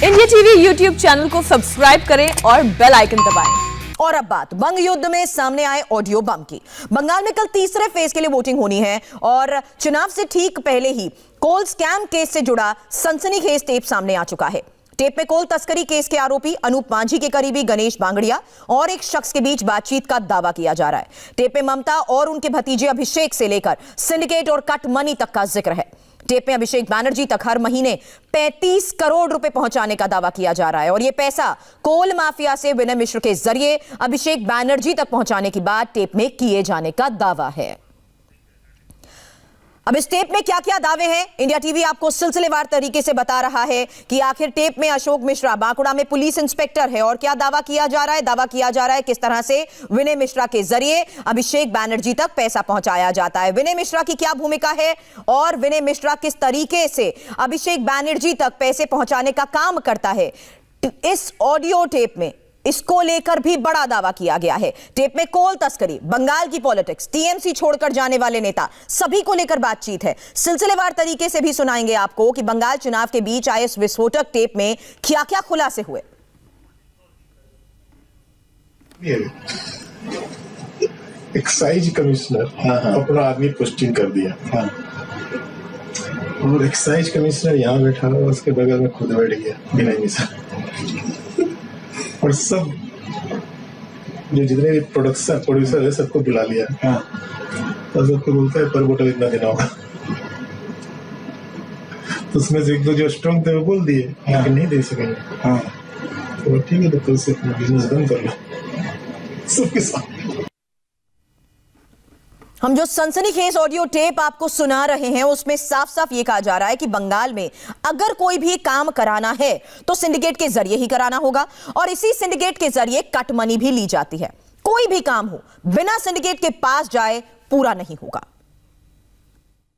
India TV YouTube channel को subscribe करें और बेल आइकन दबाएं। और अब बात बंग युद्ध में सामने आए ऑडियो बम की। बंगाल में कल तीसरे फेज के लिए वोटिंग होनी है और चुनाव से ठीक पहले ही कोल स्कैम केस से जुड़ा सनसनीखेज टेप सामने आ चुका है। टेप में कोल तस्करी केस के आरोपी अनूप मांझी के करीबी गणेश बांगड़िया और एक शख्स के बीच बातचीत का दावा किया जा रहा है। टेप में ममता और उनके भतीजे अभिषेक से लेकर सिंडिकेट और कट मनी तक का जिक्र है। टेप में अभिषेक बैनर्जी तक हर महीने 35 करोड़ रुपए पहुंचाने का दावा किया जा रहा है और यह पैसा कोल माफिया से विनय मिश्र के जरिए अभिषेक बैनर्जी तक पहुंचाने की बात टेप में किए जाने का दावा है। अब इस टेप में क्या क्या दावे हैं, इंडिया टीवी आपको सिलसिलेवार तरीके से बता रहा है कि आखिर टेप में अशोक मिश्रा बांकुड़ा में पुलिस इंस्पेक्टर है और क्या दावा किया जा रहा है किस तरह से विनय मिश्रा के जरिए अभिषेक बैनर्जी तक पैसा पहुंचाया जाता है, विनय मिश्रा की क्या भूमिका है और विनय मिश्रा किस तरीके से अभिषेक बैनर्जी तक पैसे पहुंचाने का काम करता है। इस ऑडियो टेप में इसको लेकर भी बड़ा दावा किया गया है। टेप में कोल तस्करी, बंगाल की पॉलिटिक्स, टीएमसी छोड़कर जाने वाले नेता, सभी को लेकर बातचीत है। सिलसिलेवार तरीके से भी सुनाएंगे आपको कि बंगाल चुनाव के बीच आए इस विस्फोटक टेप में क्या क्या खुलासे हुए। एक्साइज कमिश्नर अपना आदमी पोस्टिंग कर दिया और एक्साइज कमिश्नर यहाँ बैठा हुआ, उसके बगल में खुद बैठ गया विनय मिश्रा और सब जो जितने भी प्रोड्यूसर है सबको बुला लिया और सबको बोलता है पर बोतल इतना देना होगा। तो उसमें से एक दो जो स्ट्रॉन्ग थे वो बोल दिए कि नहीं दे सकेंगे। तो ठीक है, तो कल से अपना बिजनेस बंद कर लो सबके साथ। हम जो सनसनीखेज ऑडियो टेप आपको सुना रहे हैं उसमें साफ साफ ये कहा जा रहा है कि बंगाल में अगर कोई भी काम कराना है तो सिंडिकेट के जरिए ही कराना होगा और इसी सिंडिकेट के जरिए कट मनी भी ली जाती है। कोई भी काम हो बिना सिंडिकेट के पास जाए पूरा नहीं होगा।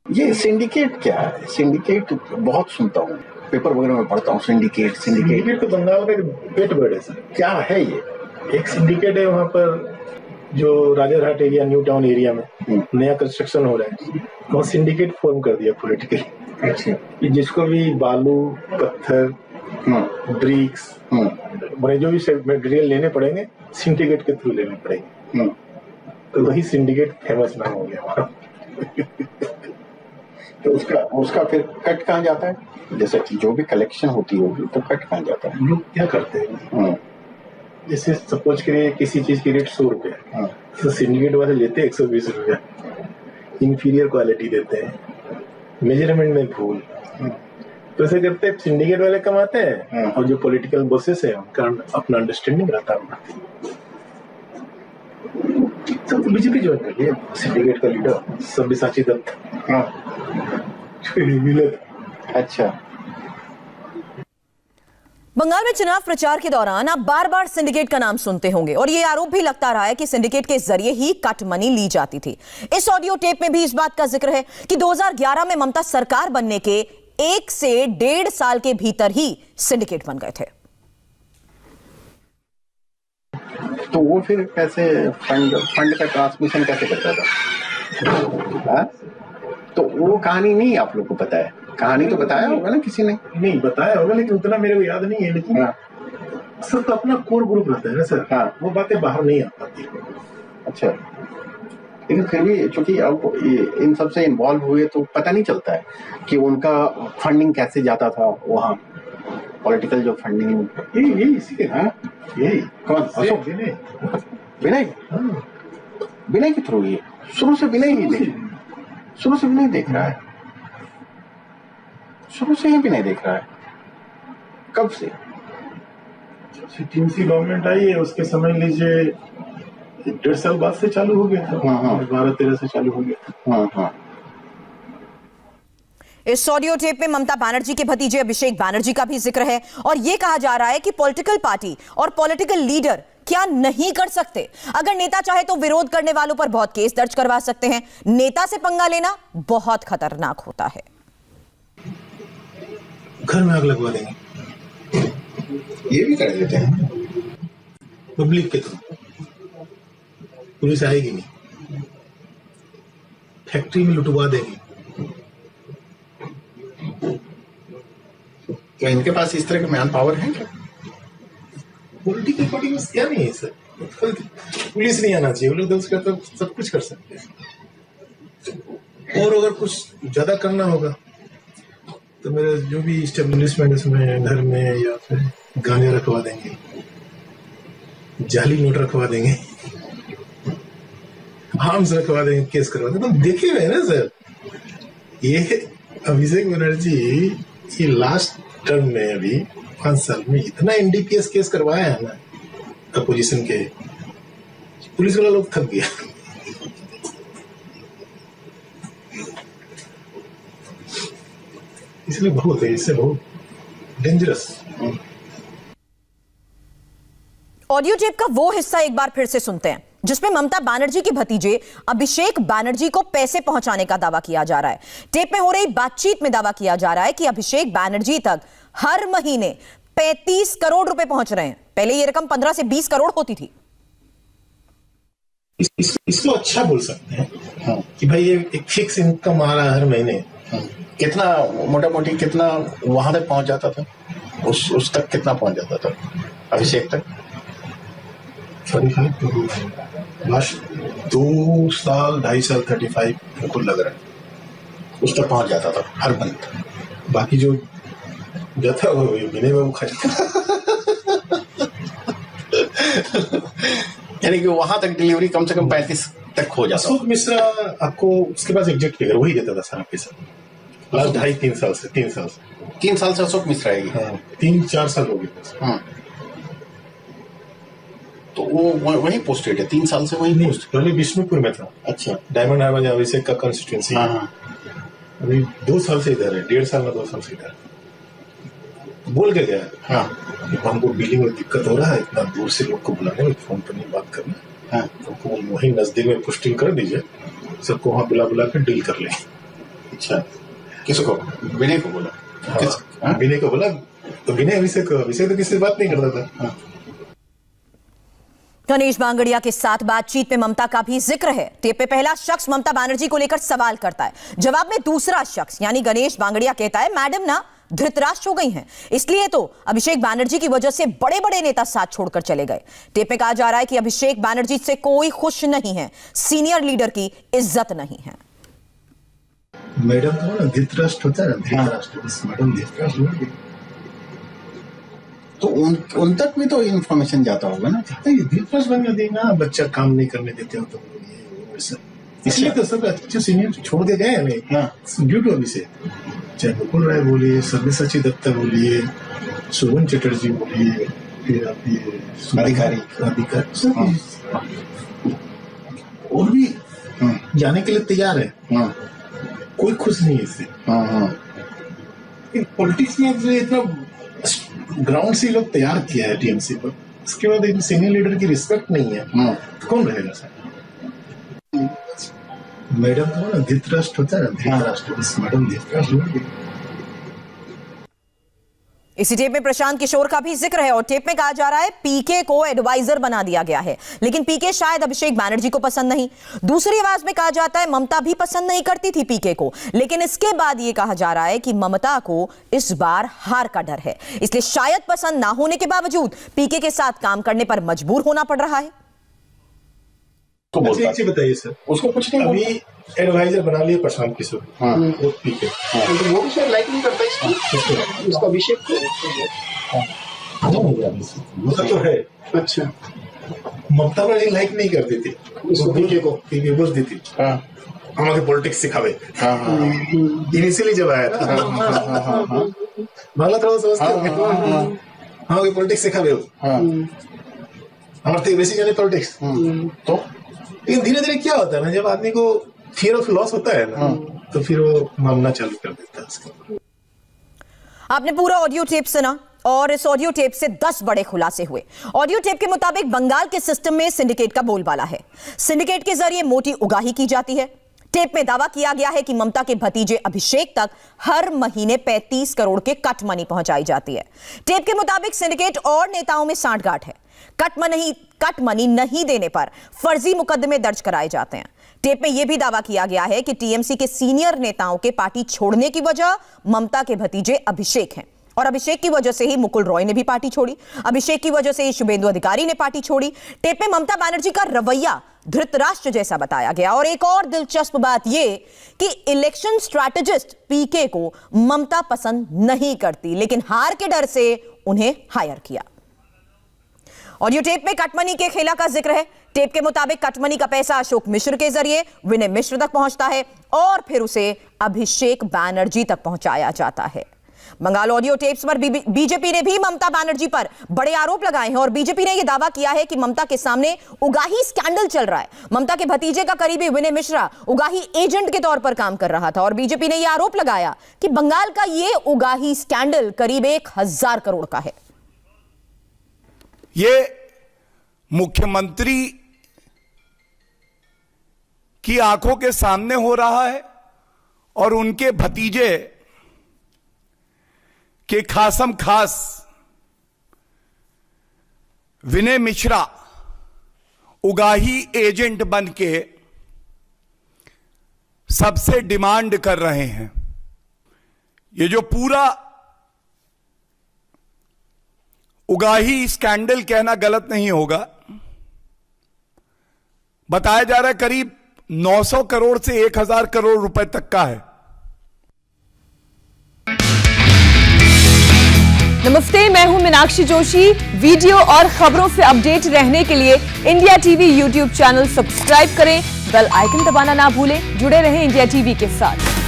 ये सिंडिकेट क्या है? सिंडिकेट बहुत सुनता हूँ, पेपर वगैरह में पढ़ता हूँ। सिंडिकेट तो बंगाल का पेट बर्ड है सर। क्या है ये? एक सिंडिकेट है वहाँ पर जो Rajarhat area, new town area में नया कंस्ट्रक्शन हो रहा है, वहाँ सिंडिकेट फॉर्म कर दिया पॉलिटिकली। अच्छा। जिसको भी बालू, पत्थर, ब्रिक्स, बड़े जो भी मटेरियल लेने पड़ेंगे सिंडिकेट के थ्रू लेने पड़ेंगे। तो वही सिंडिकेट फेमस नाम हो गया। तो उसका फिर कट कहाँ जाता है? जैसे कि जो भी कलेक्शन होती होगी तो कट कहाँ जाता है? लोग क्या करते हैं, जैसे सपोज करिए किसी चीज की रेट 100 रुपया, तो सिंडिकेट वाले लेते हैं 120 रुपया, इंफीरियर क्वालिटी देते हैं, मेजरमेंट में भूल। तो ऐसे करते हैं, सिंडिकेट वाले कमाते हैं और जो पॉलिटिकल बॉसेस है उनका अपना अंडरस्टैंडिंग रहता है। तो बीजेपी ज्वाइन कर लिया सिंडिकेट का लीडर सब्यसाची दत्त। अच्छा। बंगाल में चुनाव प्रचार के दौरान आप बार बार सिंडिकेट का नाम सुनते होंगे और यह आरोप भी लगता रहा है कि सिंडिकेट के जरिए ही कट मनी ली जाती थी। इस ऑडियो टेप में भी इस बात का जिक्र है कि 2011 में ममता सरकार बनने के 1 से 1.5 साल के भीतर ही सिंडिकेट बन गए थे। तो वो फिर कैसे फंड का ट्रांसमिशन कैसे करता था? तो वो कहानी नहीं आप लोग को पता है? कहानी तो बताया होगा ना किसी ने? नहीं बताया होगा, लेकिन उतना मेरे को याद नहीं है। लेकिन सर तो अपना कोर ग्रुप रहता है ना सर, वो बातें बाहर नहीं आ पाती। अच्छा, लेकिन फिर भी चूंकि अब इन सब से इन्वॉल्व हुए तो पता नहीं चलता है कि उनका फंडिंग कैसे जाता था वहाँ, पॉलिटिकल जो फंडिंग। यही इसी के यही कौन? अशोक विनय के थ्रू ये शुरू से विनय देख रहा है। शुरू से ही भी नहीं देख रहा है। कब से? टीएमसी गवर्नमेंट आई है उसके समझ लीजिए 1.5 साल बाद से चालू हो गया था। 12-13 से चालू हो गया था। इस ऑडियो टेप में ममता बनर्जी के भतीजे अभिषेक बैनर्जी का भी जिक्र है और यह कहा जा रहा है कि पॉलिटिकल पार्टी और पॉलिटिकल लीडर क्या नहीं कर सकते। अगर नेता चाहे तो विरोध करने वालों पर बहुत केस दर्ज करवा सकते हैं। नेता से पंगा लेना बहुत खतरनाक होता है। घर में आग लगवा देंगे, ये भी कर देते हैं पब्लिक के थ्रू। पुलिस आएगी नहीं, फैक्ट्री में लुटवा देगी। क्या इनके पास इस तरह के मैन पावर है क्या? पॉलिटिकल पार्टी में क्या नहीं है सर, पुलिस नहीं आना चाहिए, वो लोग तो उसका तो सब कुछ कर सकते हैं। और अगर कुछ ज्यादा करना होगा तो मेरा जो भी इस्टेब्लिशमेंट इसमें घर में या फिर गांजा रखवा देंगे, जाली नोट रखवा देंगे, आर्म्स रखवा देंगे, केस करवा देंगे। तो देखे हुए ना सर, ये अभिषेक बनर्जी ये लास्ट टर्म में अभी 5 साल में इतना एनडीपीएस केस करवाया है ना अपोजिशन के, पुलिस वाला लोग थक गया। इसलिए बहुत है, इससे बहुत डेंजरस। ऑडियो टेप का वो हिस्सा एक बार फिर से सुनते हैं जिसमें ममता बनर्जी के भतीजे अभिषेक बनर्जी को पैसे पहुंचाने का दावा किया जा रहा है। टेप में हो रही बातचीत में दावा किया जा रहा है कि अभिषेक बनर्जी तक हर महीने 35 करोड़ रुपए पहुंच रहे हैं। पहले ये रकम 15 से 20 करोड़ होती थी। इसको अच्छा बोल सकते हैं कि भाई ये एक फिक्स इनकम आ रहा है हर महीने। कितना मोटा मोटी कितना वहां तक पहुंच जाता था, उस तक कितना पहुंच जाता था अभिषेक तक? 35 लास्ट 2 साल 2.5 साल 35 मुझको लग रहा है उस तक पहुंच जाता था हर मंथ। बाकी जो जाता वो बिने में वो खा जाता। यानी कि वहां तक डिलीवरी कम से कम 35 तक हो जाता। अशोक मिश्रा आपको उसके पास एग्जैक्ट फिगर वही देता था सारा पैसा लास्ट 2.5-3 साल से। 3 साल से 3 साल से अशोक मिश्रा आएगी। हाँ 3-4 साल हो गए। हाँ तो वो वही पोस्टेड है 3 साल से वही नहीं, पोस्ट। पहले विष्णुपुर में था। अच्छा, डायमंड हार्बर अभिषेक का कंस्टिट्यूंसी। हाँ अभी 2 साल से इधर है, 1.5 साल में 2 साल से इधर बोल के गया। हाँ कि हमको बिलिंग में दिक्कत हो रहा है, इतना दूर से लोग को बुलाने में, फोन पर नहीं बात करना। हाँ तो वही नजदीक में पोस्टिंग कर दीजिए, सबको वहां बुला कर डील कर ले। अच्छा, किसको? विनय को बोला? हाँ, विनय को बोला तो विनय अभिषेक तो किसी से बात नहीं करता था। हाँ। गणेश बांगड़िया के साथ बातचीत में ममता का भी जिक्र है। टेप पे पहला शख्स ममता बनर्जी को लेकर सवाल करता है, जवाब में दूसरा शख्स यानी गणेश बांगड़िया कहता है मैडम ना धृतराष्ट्र हो गई हैं, इसलिए तो अभिषेक बनर्जी की वजह से बड़े बड़े नेता साथ छोड़कर चले गए। टेप में कहा जा रहा है कि अभिषेक बनर्जी से कोई खुश नहीं है, सीनियर लीडर की इज्जत नहीं है। मैडम तो ना धृतराष्ट्र होता है ना, धृतराष्ट्र बस मैडम धृतराष्ट्र हो गई। तो उन तक भी तो इन्फॉर्मेशन जाता होगा ना। धृतराष्ट्र बन गया ना, बच्चा काम नहीं करने देते हो तो इसलिए तो सब अच्छे सीनियर छोड़ के गए हमें। ड्यू टू अभिषेक, चाहे मुकुल राय बोलिए, सब्यसाची दत्ता बोलिए, शोभन चटर्जी बोलिए, फिर आप ये अधिकारी और भी जाने के लिए तैयार है। कोई खुश नहीं है इससे। पॉलिटिक्स में इतना ग्राउंड से लोग तैयार किया है टीएमसी पर, उसके बाद एक सीनियर लीडर की रिस्पेक्ट नहीं है तो कौन रहेगा सर? मैडम तो ना धृतराष्ट्र होता है ना, धृतराष्ट्र बस मैडम धृतराष्ट्र हो गई। इसी टेप में प्रशांत किशोर का भी जिक्र है और टेप में कहा जा रहा है पीके को एडवाइजर बना दिया गया है, लेकिन पीके शायद अभिषेक बनर्जी को पसंद नहीं। दूसरी आवाज में कहा जाता है ममता भी पसंद नहीं करती थी पीके को, लेकिन इसके बाद यह कहा जा रहा है कि ममता को इस बार हार का डर है, इसलिए शायद पसंद ना होने के बावजूद पीके के साथ काम करने पर मजबूर होना पड़ रहा है। तो एक चीज बताइए सर, उसको कुछ नहीं, अभी एडवाइजर बना लिए प्रशांत किशोर। वो पीके तो वो भी शायद लाइक नहीं करता इसको अभिषेक को। वो तो है। अच्छा, ममता बनर्जी लाइक नहीं करती थी उसको, पीके को बोझ दी थी हमारे पॉलिटिक्स सिखावे। इनिशियली जब आया था बांग्ला थोड़ा समझते होंगे, हमारे पॉलिटिक्स सिखावे हमारे बेसिक यानी पॉलिटिक्स। तो लेकिन धीरे धीरे क्या होता है ना, जब आदमी को फियर ऑफ लॉस होता है ना तो फिर वो मामला चालू कर देता है उसका। आपने पूरा ऑडियो टेप सुना और इस ऑडियो टेप से 10 बड़े खुलासे हुए। ऑडियो टेप के मुताबिक बंगाल के सिस्टम में सिंडिकेट का बोलबाला है, सिंडिकेट के जरिए मोटी उगाही की जाती है। टेप में दावा किया गया है कि ममता के भतीजे अभिषेक तक हर महीने 35 करोड़ के कट मनी पहुंचाई जाती है। टेप के मुताबिक सिंडिकेट और नेताओं में सांठगांठ है, कट मनी नहीं देने पर फर्जी मुकदमे दर्ज कराए जाते हैं। टेप में यह भी दावा किया गया है कि टीएमसी के सीनियर नेताओं के पार्टी छोड़ने की वजह ममता के भतीजे अभिषेक हैं। और अभिषेक की वजह से ही मुकुल रॉय ने भी पार्टी छोड़ी, अभिषेक की वजह से ही शुभेंदु अधिकारी ने पार्टी छोड़ी। टेप में ममता बनर्जी का रवैया धृतराष्ट्र जैसा बताया गया। और एक और दिलचस्प बात यह कि इलेक्शन स्ट्रैटेजिस्ट पीके को ममता पसंद नहीं करती, लेकिन हार के डर से उन्हें हायर किया। ऑडियो टेप में कटमनी के खेला का जिक्र है। टेप के मुताबिक कटमनी का पैसा अशोक मिश्र के जरिए विनय मिश्र तक पहुंचता है और फिर उसे अभिषेक बैनर्जी तक पहुंचाया जाता है। बंगाल ऑडियो टेप्स पर बीजेपी ने भी ममता बनर्जी पर बड़े आरोप लगाए हैं और बीजेपी ने यह दावा किया है कि ममता के सामने उगाही स्कैंडल चल रहा है। ममता के भतीजे का करीबी विनय मिश्रा उगाही एजेंट के तौर पर काम कर रहा था और बीजेपी ने यह आरोप लगाया कि बंगाल का यह उगाही स्कैंडल करीब 1000 करोड़ का है। ये मुख्यमंत्री की आंखों के सामने हो रहा है और उनके भतीजे के खासम खास विनय मिश्रा उगाही एजेंट बन के सबसे डिमांड कर रहे हैं। ये जो पूरा उगाही स्कैंडल कहना गलत नहीं होगा, बताया जा रहा है करीब 900 करोड़ से 1000 करोड़ रुपए तक का है। नमस्ते, मैं हूं मीनाक्षी जोशी। वीडियो और खबरों से अपडेट रहने के लिए India TV YouTube channel subscribe करें, बेल आइकन दबाना ना भूलें। जुड़े रहें इंडिया टीवी के साथ।